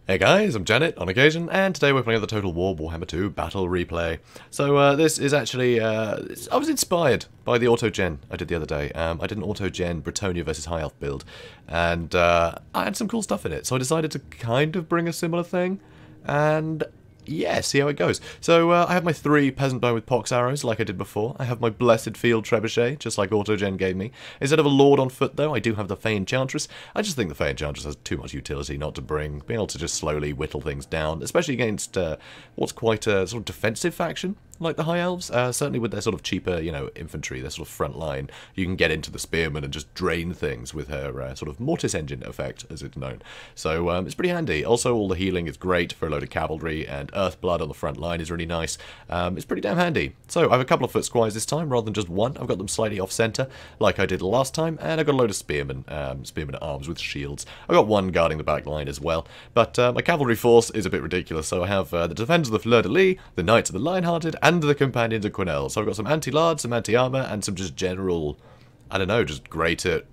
Hey guys, I'm Janet on occasion, and today we're playing the Total War Warhammer II Battle Replay. So this is actually, I was inspired by the auto-gen I did the other day. I did an auto-gen Bretonnia versus High Elf build, and I had some cool stuff in it, so I decided to kind of bring a similar thing, and yeah, see how it goes. So I have my 3 Peasant Bone with Pox arrows, like I did before. I have my Blessed Field Trebuchet, just like Autogen gave me. Instead of a Lord on foot, though, I do have the Fey Enchantress. I just think the Fey Enchantress has too much utility not to bring. Being able to just slowly whittle things down, especially against what's quite a sort of defensive faction, like the High Elves. Certainly with their sort of cheaper, you know, infantry, their sort of front line, you can get into the Spearman and just drain things with her sort of Mortis Engine effect, as it's known. So it's pretty handy. Also, all the healing is great for a load of cavalry, and Earthblood on the front line is really nice. It's pretty damn handy. So I have a couple of foot squires this time, rather than just one. I've got them slightly off-center, like I did last time, and I've got a load of Spearmen, Spearmen at arms with shields. I've got one guarding the back line as well, but my cavalry force is a bit ridiculous, so I have the Defenders of the Fleur-de-Lis, the Knights of the Lion-Hearted, and the Companions of Quenelle. So I've got some anti-large, some anti-armor, and some just general, I don't know, just great at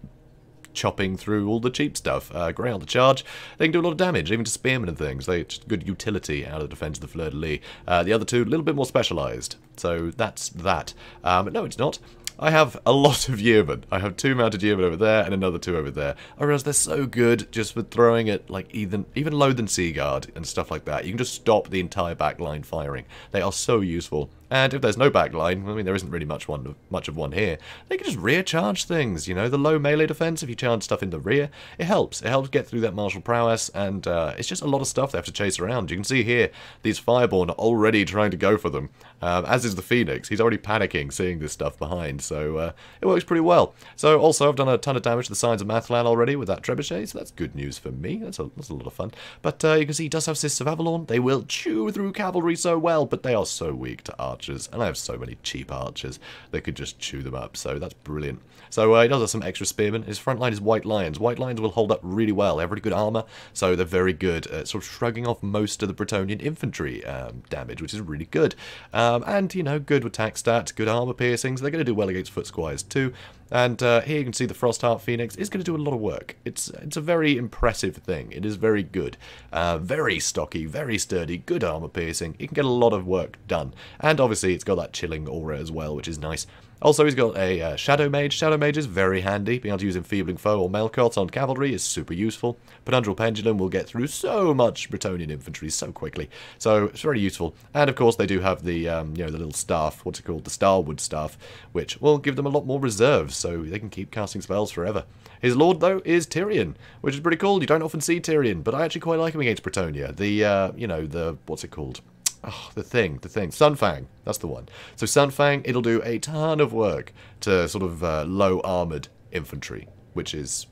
chopping through all the cheap stuff. Great on the charge. They can do a lot of damage, even to spearmen and things. They just good utility out of the Defense of the Fleur-de-Lis. The other two, a little bit more specialised. So that's that. But no, it's not. I have a lot of yeomen. I have 2 mounted yeomen over there and another 2 over there. I realize they're so good just for throwing at like even Loathe and Seaguard and stuff like that. You can just stop the entire back line firing. They are so useful. And if there's no back line, I mean, there isn't really much of one here, they can just rear charge things, you know, the low melee defense, if you charge stuff in the rear, it helps. It helps get through that martial prowess, and it's just a lot of stuff they have to chase around. You can see here, these Fireborn are already trying to go for them, as is the Phoenix. He's already panicking, seeing this stuff behind, so it works pretty well. So also, I've done a ton of damage to the Signs of Mathlan already with that Trebuchet, so that's good news for me. That's a lot of fun. But you can see he does have Sisters of Avalon. They will chew through cavalry so well, but they are so weak to archers. And I have so many cheap archers that could just chew them up, so that's brilliant. So he does have some extra spearmen. His front line is White Lions. White Lions will hold up really well. They have really good armor, so they're very good at sort of shrugging off most of the Bretonnian infantry damage, which is really good. And, you know, good attack stats, good armor piercings. They're going to do well against foot squires too. And here you can see the Frostheart Phoenix is going to do a lot of work. It's a very impressive thing. It is very good. Very stocky, very sturdy, good armor piercing. It can get a lot of work done. And obviously it's got that chilling aura as well, which is nice. Also, he's got a Shadow Mage. Shadow Mage is very handy. Being able to use Enfeebling Foe or Melkot on cavalry is super useful. Penundral Pendulum will get through so much Bretonnian infantry so quickly. So it's very useful. And of course, they do have the, you know, the little staff, what's it called? The Starwood Staff, which will give them a lot more reserves, so they can keep casting spells forever. His lord, though, is Tyrion, which is pretty cool. You don't often see Tyrion, but I actually quite like him against Bretonnia. The, you know, the, what's it called? Oh, the thing, Sunfang, that's the one. So Sunfang, it'll do a ton of work to sort of low-armoured infantry, which is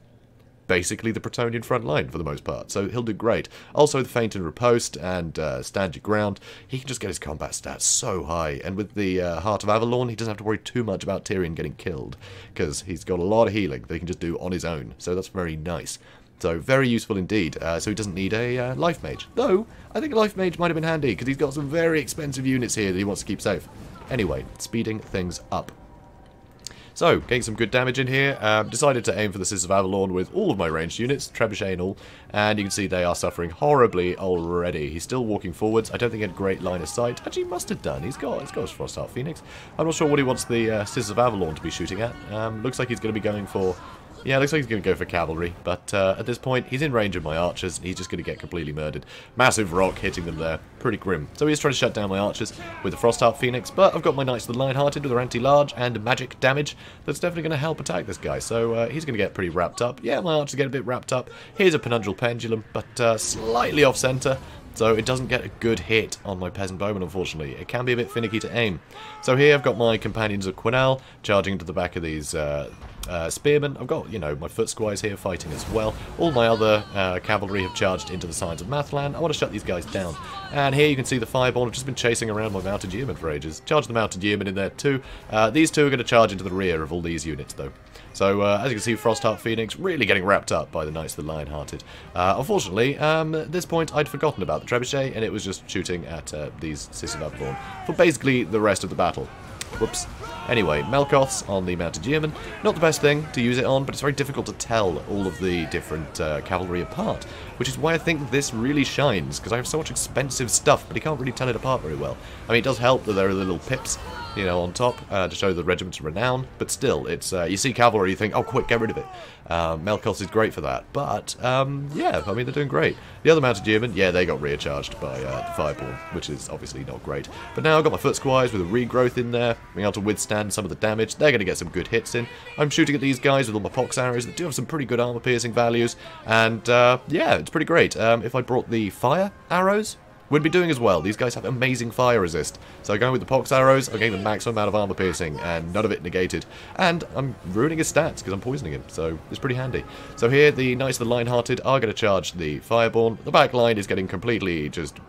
basically the Bretonnian front line for the most part, so he'll do great. Also, the Feint and Riposte and Stand Your Ground, he can just get his combat stats so high, and with the Heart of Avalon, he doesn't have to worry too much about Tyrion getting killed, because he's got a lot of healing that he can just do on his own, so that's very nice. So, very useful indeed. So he doesn't need a Life Mage. Though, I think a Life Mage might have been handy, because he's got some very expensive units here that he wants to keep safe. Anyway, speeding things up. So, getting some good damage in here. Decided to aim for the Sisters of Avalon with all of my ranged units, Trebuchet and all. And you can see they are suffering horribly already. He's still walking forwards. I don't think he had great line of sight. Actually, he must have done. He's got his Frostheart Phoenix. I'm not sure what he wants the Sisters of Avalon to be shooting at. Looks like he's going to be going for... Yeah, looks like he's going to go for cavalry, but at this point, he's in range of my archers, and he's just going to get completely murdered. Massive rock hitting them there. Pretty grim. So he's trying to shut down my archers with the Frostheart Phoenix, but I've got my Knights of the Lion-Hearted with their anti-large and magic damage. That's definitely going to help attack this guy, so he's going to get pretty wrapped up. Yeah, my archers get a bit wrapped up. Here's a Penundral Pendulum, but slightly off-center. So it doesn't get a good hit on my Peasant Bowman, unfortunately. It can be a bit finicky to aim. So here I've got my Companions of Quenelle charging into the back of these spearmen. I've got, you know, my foot squires here fighting as well. All my other cavalry have charged into the Signs of Mathlan. I want to shut these guys down. And here you can see the Fireborn have just been chasing around my Mounted Yeomen for ages. Charge the Mounted Yeomen in there too. These two are going to charge into the rear of all these units though. So, as you can see, Frostheart Phoenix really getting wrapped up by the Knights of the Lion-Hearted. Unfortunately, at this point, I'd forgotten about the Trebuchet, and it was just shooting at these Sisters of Avalon for basically the rest of the battle. Whoops. Anyway, Melkoths on the Mounted Yeoman, not the best thing to use it on, but it's very difficult to tell all of the different cavalry apart, which is why I think this really shines, because I have so much expensive stuff, but you can't really tell it apart very well. I mean, it does help that there are the little pips, you know, on top to show the regiment's renown, but still, it's you see cavalry, you think, oh, quick, get rid of it. Melkoths is great for that, but yeah, I mean, they're doing great. The other Mounted Yeomen, yeah, they got recharged by the Fireborn, which is obviously not great. But now I've got my foot squires with a regrowth in there, being able to withstand some of the damage. They're going to get some good hits in. I'm shooting at these guys with all my pox arrows that do have some pretty good armor piercing values, and yeah, it's pretty great. If I brought the fire arrows, would be doing as well. These guys have amazing fire resist. So going with the pox arrows, I'm getting the maximum amount of armor piercing, and none of it negated. And I'm ruining his stats because I'm poisoning him, so it's pretty handy. So here, the Knights of the Lion-Hearted are going to charge the Fireborn. The back line is getting completely just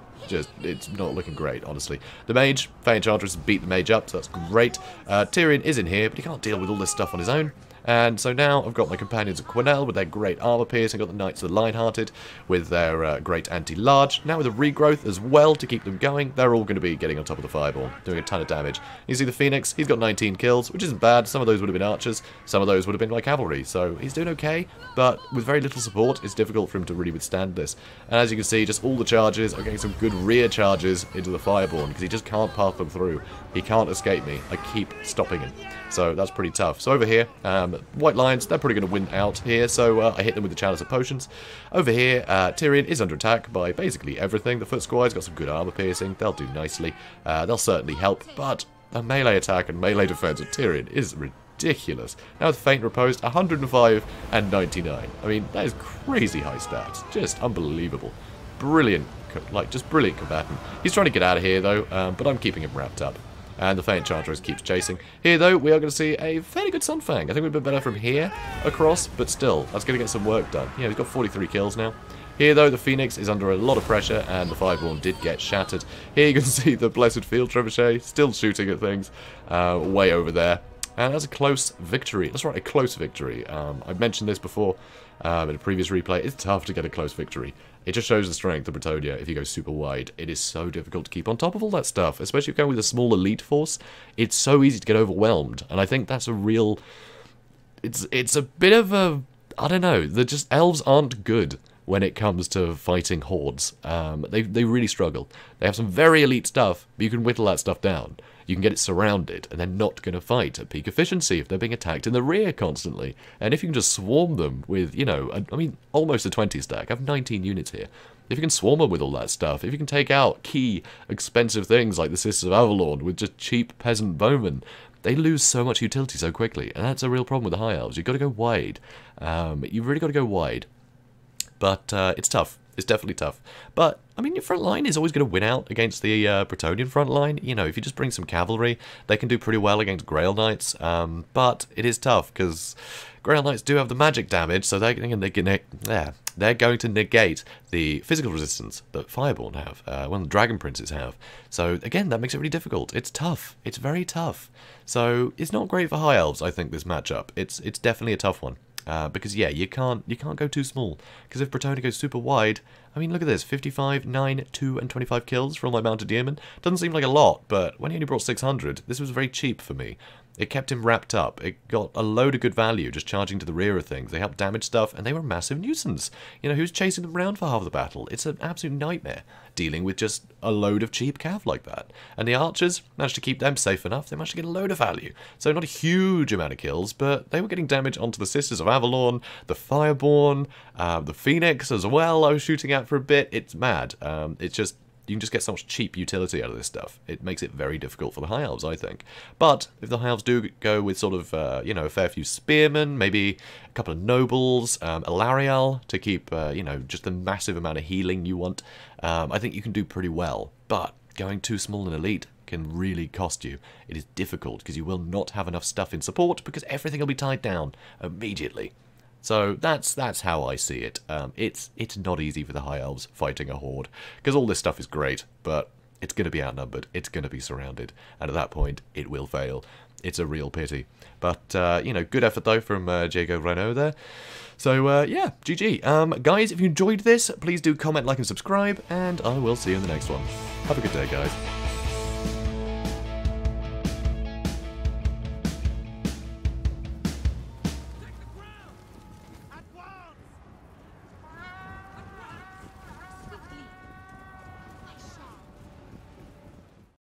it's not looking great, honestly. The Mage, Fey Enchantress beat the Mage up, so that's great. Tyrion is in here, but he can't deal with all this stuff on his own. And so now I've got my companions of Quenelle with their great armor piercing. I've got the Knights of the Lion-Hearted with their great anti-large. Now with a regrowth as well to keep them going, they're all going to be getting on top of the Fireborn, doing a ton of damage. You see the Phoenix, he's got 19 kills, which isn't bad. Some of those would have been archers, some of those would have been like cavalry, so he's doing okay, but with very little support, it's difficult for him to really withstand this. And as you can see, just all the charges are getting some good rear charges into the Fireborn, because he just can't path them through. He can't escape me. I keep stopping him. So that's pretty tough. So over here, White Lions, they're probably going to win out here, so I hit them with the Chalice of Potions. Over here, Tyrion is under attack by basically everything. The Foot Squire's got some good armor piercing. They'll do nicely. They'll certainly help, but the melee attack and melee defense of Tyrion is ridiculous. Now with Faint Reposed, 105 and 99. I mean, that is crazy high stats. Just unbelievable. Brilliant, like, just brilliant combatant. He's trying to get out of here, though, but I'm keeping him wrapped up. And the Fey Enchantress keeps chasing. Here, though, we are going to see a fairly good Sunfang. I think we've been better from here across, but still, that's going to get some work done. Yeah, he's got 43 kills now. Here, though, the Phoenix is under a lot of pressure, and the Fireborn did get shattered. Here you can see the Blessed Field Trebuchet still shooting at things way over there. And that's a close victory. That's right, a close victory. I've mentioned this before in a previous replay. It's tough to get a close victory. It just shows the strength of Bretonnia if you go super wide. It is so difficult to keep on top of all that stuff, especially if you go with a small elite force. It's so easy to get overwhelmed, and I think that's a real... It's a bit of a... I don't know, elves aren't good when it comes to fighting hordes. They really struggle. They have some very elite stuff, but you can whittle that stuff down. You can get it surrounded, and they're not going to fight at peak efficiency if they're being attacked in the rear constantly. And if you can just swarm them with, you know, I mean, almost a 20 stack. I have 19 units here. If you can swarm them with all that stuff, if you can take out key, expensive things like the Sisters of Avalon with just cheap peasant bowmen, they lose so much utility so quickly. And that's a real problem with the High Elves. You've got to go wide. You've really got to go wide. But it's tough. It's definitely tough. But, I mean, your front line is always going to win out against the Bretonnian front line. You know, if you just bring some cavalry, they can do pretty well against Grail Knights. But it is tough, because Grail Knights do have the magic damage, so they're going to negate the physical resistance that Fireborn have, the Dragon Princes have. So, again, that makes it really difficult. It's tough. It's very tough. So, it's not great for High Elves, I think, this matchup. It's definitely a tough one. Because, yeah, you can't go too small. Because if Bretonnia goes super wide, I mean, look at this, 55, 9, 2, and 25 kills for all my Mounted Yeomen. Doesn't seem like a lot, but when he only brought 600, this was very cheap for me. It kept him wrapped up. It got a load of good value just charging to the rear of things. They helped damage stuff, and they were a massive nuisance. You know, he was chasing them around for half the battle. It's an absolute nightmare dealing with just a load of cheap cav like that. And the archers managed to keep them safe enough. They managed to get a load of value. So not a huge amount of kills, but they were getting damage onto the Sisters of Avalon, the Fireborn, the Phoenix as well I was shooting at for a bit. It's mad. It's just... You can just get so much cheap utility out of this stuff. It makes it very difficult for the High Elves, I think. But if the High Elves do go with sort of, you know, a fair few spearmen, maybe a couple of nobles, a Larial to keep, you know, just the massive amount of healing you want, I think you can do pretty well. But going too small and elite can really cost you. It is difficult because you will not have enough stuff in support because everything will be tied down immediately. So that's how I see it. It's not easy for the High Elves fighting a horde, because all this stuff is great, but it's going to be outnumbered, it's going to be surrounded, and at that point, it will fail. It's a real pity. But, you know, good effort, though, from Diego Renault there. So, yeah, GG. Guys, if you enjoyed this, please do comment, like, and subscribe, and I will see you in the next one. Have a good day, guys.